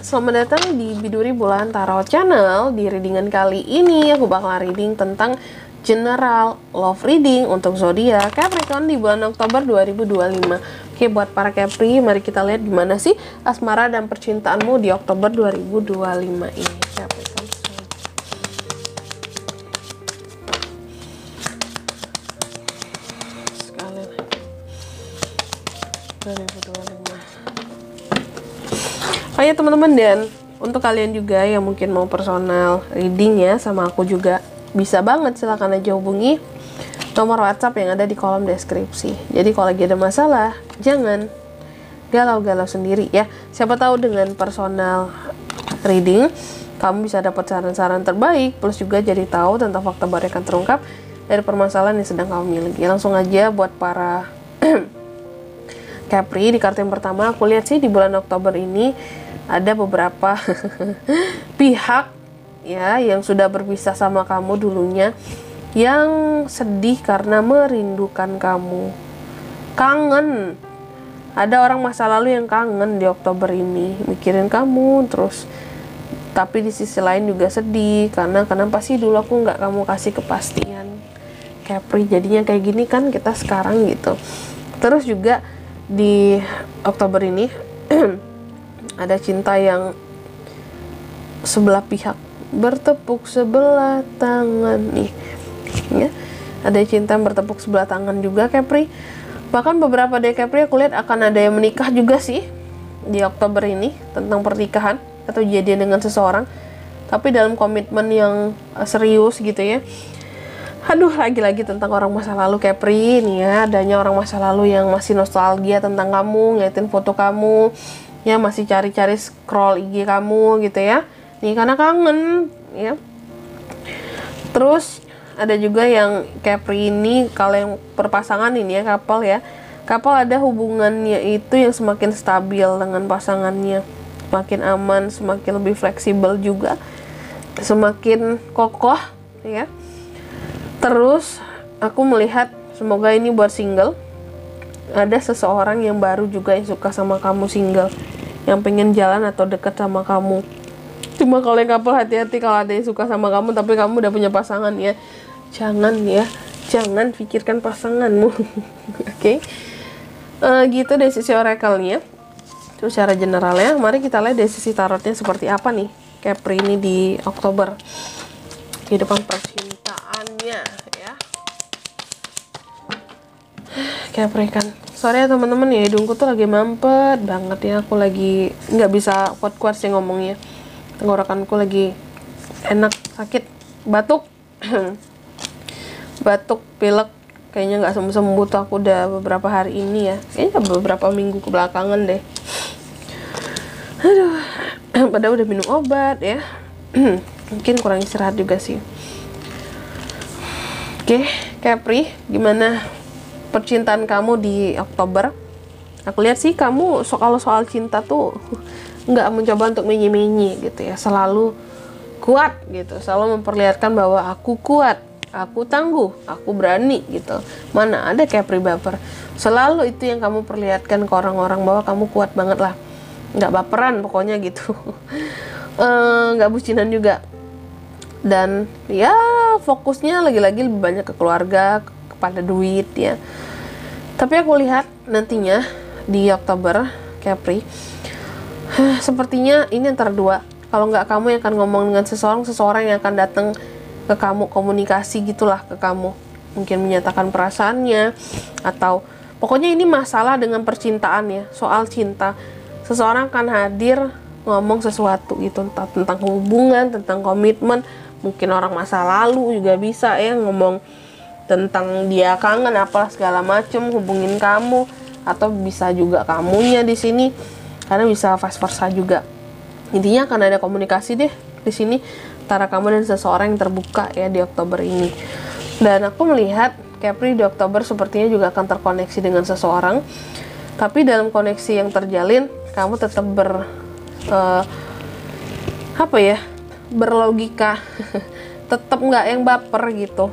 selamat datang di Biduri Bulan Tarot Channel. Di readingan kali ini aku bakal reading tentang general love reading untuk zodiak Capricorn di bulan Oktober 2025. Oke, buat para Capri, mari kita lihat gimana sih asmara dan percintaanmu di Oktober 2025 ini. Capricorn sekalian 2025. Oh ya teman-teman, dan untuk kalian juga yang mungkin mau personal reading ya sama aku juga, bisa banget, silahkan aja hubungi nomor WhatsApp yang ada di kolom deskripsi. Jadi kalau lagi ada masalah, jangan galau-galau sendiri ya. Siapa tahu dengan personal reading kamu bisa dapat saran-saran terbaik, plus juga jadi tahu tentang fakta baru yang akan terungkap dari permasalahan yang sedang kamu miliki. Langsung aja buat para Capri, di kartu yang pertama aku lihat sih di bulan Oktober ini ada beberapa pihak ya yang sudah berpisah sama kamu dulunya, yang sedih karena merindukan kamu, kangen. Ada orang masa lalu yang kangen di Oktober ini, mikirin kamu terus. Tapi di sisi lain juga sedih karena kenapa sih dulu aku nggak kamu kasih kepastian, Capri, jadinya kayak gini kan kita sekarang gitu. Terus juga di Oktober ini ada cinta yang sebelah pihak bertepuk sebelah tangan nih ya. Ada cinta yang bertepuk sebelah tangan juga Capri. Bahkan beberapa dari Capri aku lihat akan ada yang menikah juga sih di Oktober ini, tentang pernikahan atau jadian dengan seseorang, tapi dalam komitmen yang serius gitu ya. Aduh, lagi-lagi tentang orang masa lalu Capri nih ya. Adanya orang masa lalu yang masih nostalgia tentang kamu, ngeliatin foto kamu ya, masih cari-cari scroll IG kamu gitu ya, nih karena kangen ya. Terus ada juga yang Capri ini, kalau yang berpasangan ini ya, couple ya, couple, ada hubungannya itu yang semakin stabil dengan pasangannya, semakin aman, semakin lebih fleksibel juga, semakin kokoh ya. Terus aku melihat semoga ini buat single, ada seseorang yang baru juga yang suka sama kamu, single, yang pengen jalan atau deket sama kamu. Cuma kalau yang couple, hati-hati kalau ada yang suka sama kamu tapi kamu udah punya pasangan ya. Jangan pikirkan pasanganmu. Oke. Gitu dari sisi oracle-nya. Terus secara generalnya, mari kita lihat dari sisi tarotnya seperti apa nih Capri ini di Oktober. Kehidupan percintaannya ya. Capri kan, sorry ya teman-teman ya, hidungku tuh lagi mampet banget ya. Aku lagi nggak bisa kuat-kuat sih ngomongnya, tenggorokanku lagi enak sakit, batuk batuk, pilek, kayaknya nggak sembuh-sembuh tuh aku udah beberapa hari ini ya, kayaknya beberapa minggu kebelakangan deh. Aduh, padahal udah minum obat ya. Mungkin kurang istirahat juga sih. Oke, Capri, gimana percintaan kamu di Oktober? Aku lihat sih kamu kalau soal cinta tuh nggak mencoba untuk menye-menye gitu ya, selalu kuat gitu, selalu memperlihatkan bahwa aku kuat, aku tangguh, aku berani gitu. Mana ada Capri baper. Selalu itu yang kamu perlihatkan ke orang-orang, bahwa kamu kuat banget lah, nggak baperan pokoknya gitu. Nggak bucinan juga, dan ya fokusnya lagi-lagi lebih banyak ke keluarga, kepada duit ya. Tapi aku lihat nantinya di Oktober Capri, sepertinya ini antara dua. Kalau nggak kamu yang akan ngomong dengan seseorang yang akan datang ke kamu, komunikasi gitulah ke kamu, mungkin menyatakan perasaannya, atau pokoknya ini masalah dengan percintaan ya, soal cinta. Seseorang akan hadir ngomong sesuatu gitu, entah tentang hubungan, tentang komitmen, mungkin orang masa lalu juga bisa ya, ngomong tentang dia kangen apalah segala macem, hubungin kamu, atau bisa juga kamunya di sini, karena bisa vice versa juga. Intinya akan ada komunikasi deh di sini antara kamu dan seseorang yang terbuka ya di Oktober ini. Dan aku melihat Capri di Oktober sepertinya juga akan terkoneksi dengan seseorang, tapi dalam koneksi yang terjalin kamu tetap berlogika, tetap nggak yang baper gitu.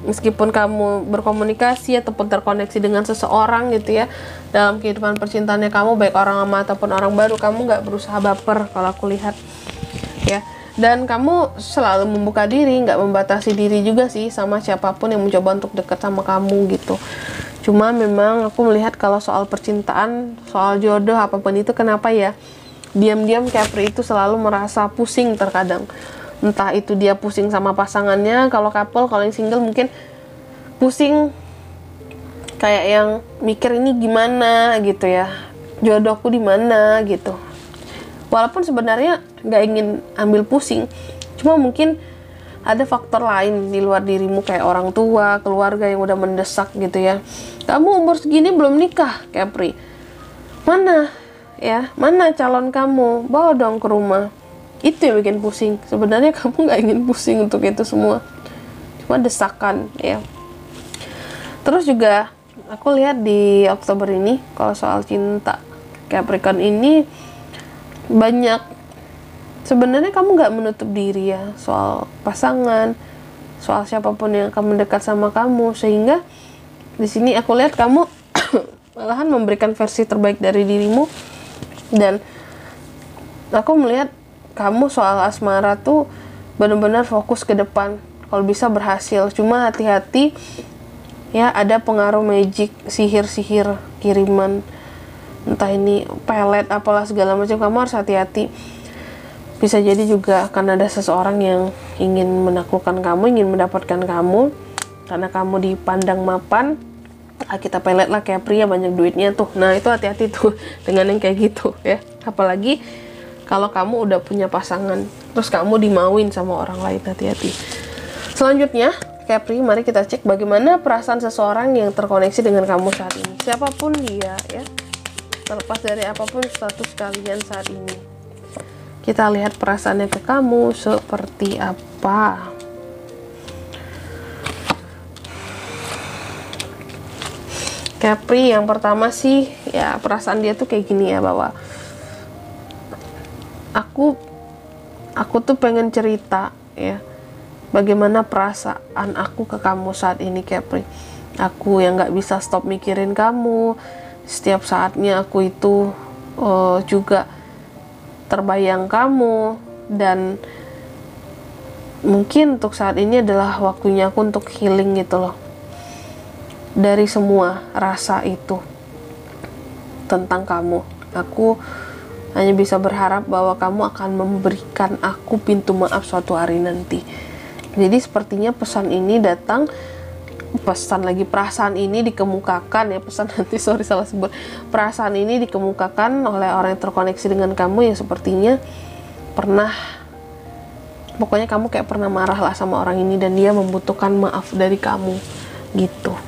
meskipun kamu berkomunikasi ataupun terkoneksi dengan seseorang gitu ya, dalam kehidupan percintaannya kamu, baik orang lama ataupun orang baru, kamu nggak berusaha baper kalau aku lihat ya. Dan kamu selalu membuka diri, nggak membatasi diri juga sih sama siapapun yang mencoba untuk dekat sama kamu gitu. Cuma memang aku melihat kalau soal percintaan, soal jodoh, apapun itu, kenapa ya diam-diam Capri itu selalu merasa pusing terkadang. Entah itu dia pusing sama pasangannya, kalau couple, kalau yang single mungkin pusing kayak yang mikir ini gimana gitu ya, jodohku di mana gitu. Walaupun sebenarnya nggak ingin ambil pusing, cuma mungkin ada faktor lain di luar dirimu, kayak orang tua, keluarga yang udah mendesak gitu ya. Kamu umur segini belum nikah, Capri. Mana calon kamu? Bawa dong ke rumah. Itu yang bikin pusing. Sebenarnya kamu nggak ingin pusing untuk itu semua, cuma desakan ya. Terus juga aku lihat di Oktober ini, kalau soal cinta Capricorn ini banyak, sebenarnya kamu nggak menutup diri ya soal pasangan, soal siapapun yang akan mendekat sama kamu, sehingga di sini aku lihat kamu malahan memberikan versi terbaik dari dirimu. Dan aku melihat kamu soal asmara tuh benar-benar fokus ke depan, kalau bisa berhasil. Cuma hati-hati ya, ada pengaruh magic, sihir-sihir kiriman, entah ini pelet apalah segala macam, kamu harus hati-hati. Bisa jadi juga akan ada seseorang yang ingin menaklukkan kamu, ingin mendapatkan kamu karena kamu dipandang mapan. Kita pelet lah kayak pria, banyak duitnya tuh. Nah itu hati-hati tuh dengan yang kayak gitu ya. Apalagi kalau kamu udah punya pasangan, terus kamu dimauin sama orang lain, hati-hati. Selanjutnya, Capri, mari kita cek bagaimana perasaan seseorang yang terkoneksi dengan kamu saat ini. Siapapun dia ya, terlepas dari apapun status kalian saat ini. Kita lihat perasaannya ke kamu seperti apa. Capri, yang pertama sih ya, perasaan dia tuh kayak gini ya, bahwa aku tuh pengen cerita ya, bagaimana perasaan aku ke kamu saat ini, Capri. Aku yang nggak bisa stop mikirin kamu. Setiap saatnya aku itu juga terbayang kamu, dan mungkin untuk saat ini adalah waktunya aku untuk healing gitu loh, dari semua rasa itu tentang kamu. Aku hanya bisa berharap bahwa kamu akan memberikan aku pintu maaf suatu hari nanti. Jadi sepertinya pesan ini datang, perasaan ini dikemukakan ya, perasaan ini dikemukakan oleh orang yang terkoneksi dengan kamu, yang sepertinya pokoknya kamu kayak pernah marah lah sama orang ini, dan dia membutuhkan maaf dari kamu gitu.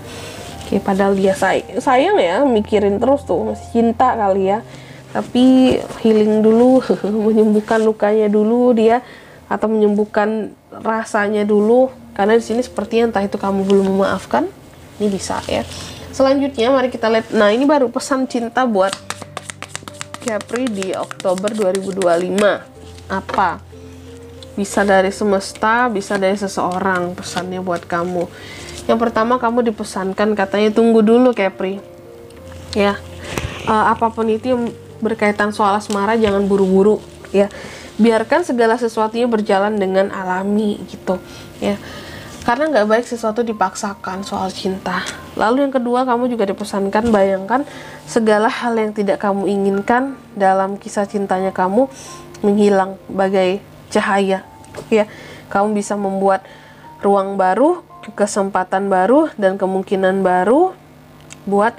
Oke, padahal dia sayang ya, mikirin terus tuh, masih cinta kali ya, tapi healing dulu, menyembuhkan lukanya dulu dia, atau menyembuhkan rasanya dulu, karena di sini sepertinya entah itu kamu belum memaafkan, ini bisa ya. Selanjutnya mari kita lihat, nah ini baru pesan cinta buat Capri di Oktober 2025. Apa? Bisa dari semesta, bisa dari seseorang pesannya buat kamu. Yang pertama, kamu dipesankan, katanya tunggu dulu Capri ya. Apapun itu yang berkaitan soal asmara, jangan buru-buru ya, biarkan segala sesuatunya berjalan dengan alami gitu ya, karena nggak baik sesuatu dipaksakan soal cinta. Lalu yang kedua, kamu juga dipesankan, bayangkan segala hal yang tidak kamu inginkan dalam kisah cintanya kamu menghilang bagai cahaya ya. Kamu bisa membuat ruang baru, kesempatan baru, dan kemungkinan baru buat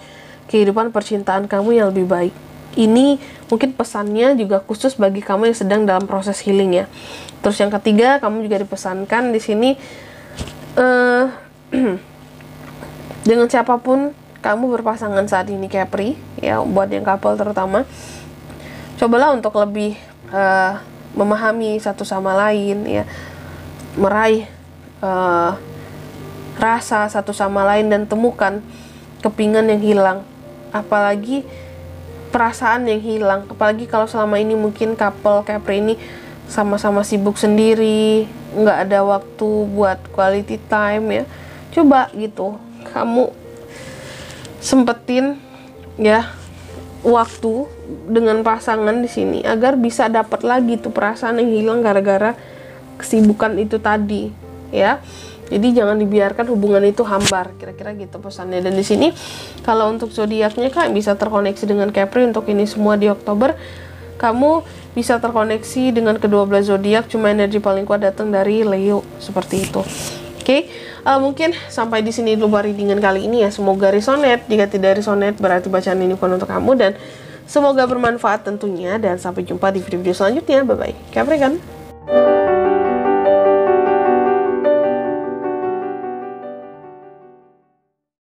kehidupan percintaan kamu yang lebih baik. Ini mungkin pesannya juga khusus bagi kamu yang sedang dalam proses healing ya. Terus yang ketiga, kamu juga dipesankan di sini dengan siapapun kamu berpasangan saat ini, Capri ya, buat yang couple terutama, cobalah untuk lebih memahami satu sama lain ya, meraih rasa satu sama lain, dan temukan kepingan yang hilang, apalagi perasaan yang hilang. Apalagi kalau selama ini mungkin couple Capri ini sama-sama sibuk sendiri, nggak ada waktu buat quality time ya. Coba gitu kamu sempetin ya waktu dengan pasangan di sini agar bisa dapat lagi tuh perasaan yang hilang gara-gara kesibukan itu tadi ya. Jadi jangan dibiarkan hubungan itu hambar, kira-kira gitu pesannya. Dan di sini kalau untuk zodiaknya Kak bisa terkoneksi dengan Capri untuk ini semua di Oktober. Kamu bisa terkoneksi dengan kedua belas zodiak, cuma energi paling kuat datang dari Leo seperti itu. Oke, mungkin sampai di sini dulu readingan kali ini ya. Semoga resonate. Jika tidak resonate berarti bacaan ini bukan untuk kamu, dan semoga bermanfaat tentunya. Dan sampai jumpa di video-video selanjutnya. Bye bye. Capri kan?